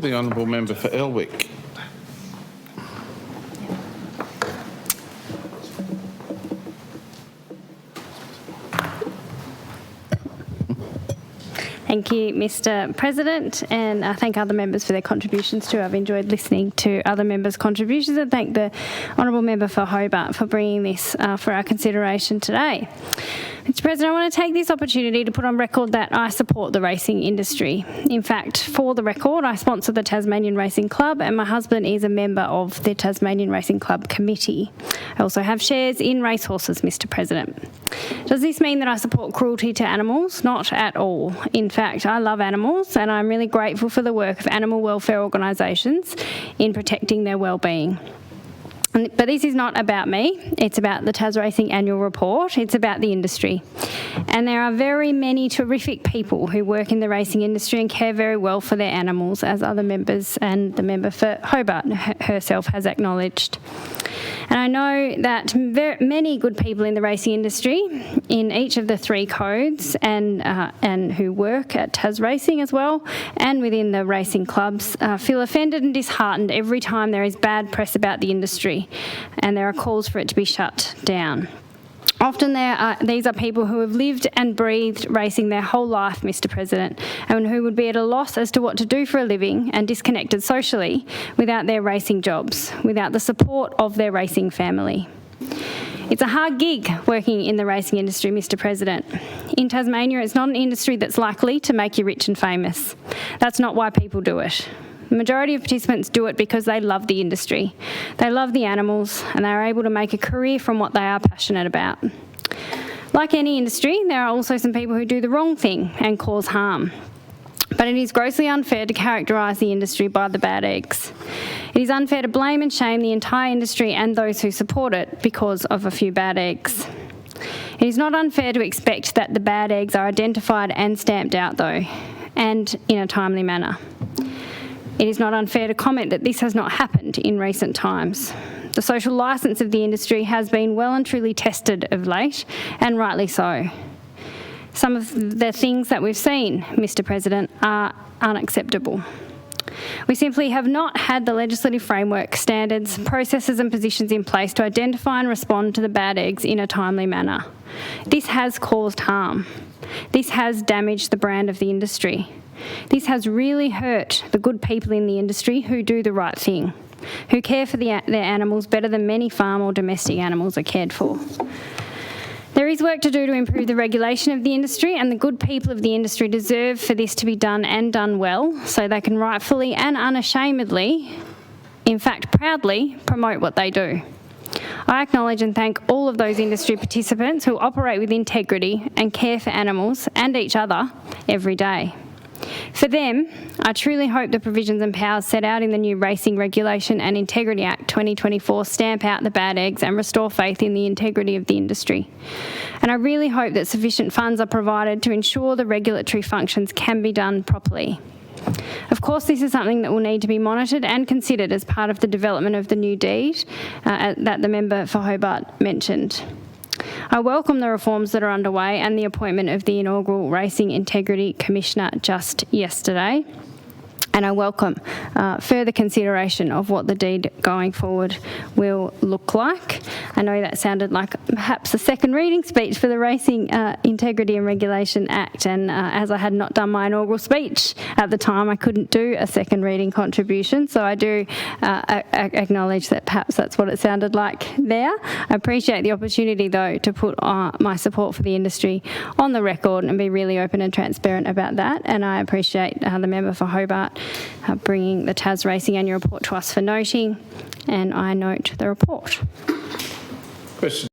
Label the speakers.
Speaker 1: The honourable member for Elwick.
Speaker 2: Thank you, Mr President, and I thank other members for their contributions too. I've enjoyed listening to other members' contributions and thank the Honourable Member for Hobart for bringing this for our consideration today. Mr President, I want to take this opportunity to put on record that I support the racing industry. In fact, for the record, I sponsor the Tasmanian Racing Club and my husband is a member of the Tasmanian Racing Club Committee. I also have shares in racehorses, Mr President. Does this mean that I support cruelty to animals? Not at all. In fact, I love animals and I'm really grateful for the work of animal welfare organisations in protecting their well-being. But this is not about me, it's about the Tas Racing Annual Report, it's about the industry. And there are very many terrific people who work in the racing industry and care very well for their animals, as other members and the member for Hobart herself has acknowledged. And I know that many good people in the racing industry, in each of the three codes, and who work at Tas Racing as well, and within the racing clubs, feel offended and disheartened every time there is bad press about the industry, and there are calls for it to be shut down. Often these are people who have lived and breathed racing their whole life, Mr President, and who would be at a loss as to what to do for a living and disconnected socially without their racing jobs, without the support of their racing family. It's a hard gig working in the racing industry, Mr President. In Tasmania, it's not an industry that's likely to make you rich and famous. That's not why people do it. The majority of participants do it because they love the industry. They love the animals and they are able to make a career from what they are passionate about. Like any industry, there are also some people who do the wrong thing and cause harm. But it is grossly unfair to characterise the industry by the bad eggs. It is unfair to blame and shame the entire industry and those who support it because of a few bad eggs. It is not unfair to expect that the bad eggs are identified and stamped out though, and in a timely manner. It is not unfair to comment that this has not happened in recent times. The social licence of the industry has been well and truly tested of late, and rightly so. Some of the things that we've seen, Mr President, are unacceptable. We simply have not had the legislative framework, standards, processes and positions in place to identify and respond to the bad eggs in a timely manner. This has caused harm. This has damaged the brand of the industry. This has really hurt the good people in the industry who do the right thing, who care for their animals better than many farm or domestic animals are cared for. There is work to do to improve the regulation of the industry, and the good people of the industry deserve for this to be done and done well, so they can rightfully and unashamedly, in fact proudly, promote what they do. I acknowledge and thank all of those industry participants who operate with integrity and care for animals and each other every day. For them, I truly hope the provisions and powers set out in the new Racing Regulation and Integrity Act 2024 stamp out the bad eggs and restore faith in the integrity of the industry. And I really hope that sufficient funds are provided to ensure the regulatory functions can be done properly. Of course, this is something that will need to be monitored and considered as part of the development of the new deed that the member for Hobart mentioned. I welcome the reforms that are underway and the appointment of the inaugural Racing Integrity Commissioner just yesterday. And I welcome further consideration of what the deed going forward will look like. I know that sounded like perhaps a second reading speech for the Racing Integrity and Regulation Act, and as I had not done my inaugural speech at the time, I couldn't do a second reading contribution, so I do acknowledge that perhaps that's what it sounded like there. I appreciate the opportunity though to put my support for the industry on the record and be really open and transparent about that, and I appreciate the member for Hobart bringing the Tas Racing Annual Report to us for noting, and I note the report.
Speaker 1: Question.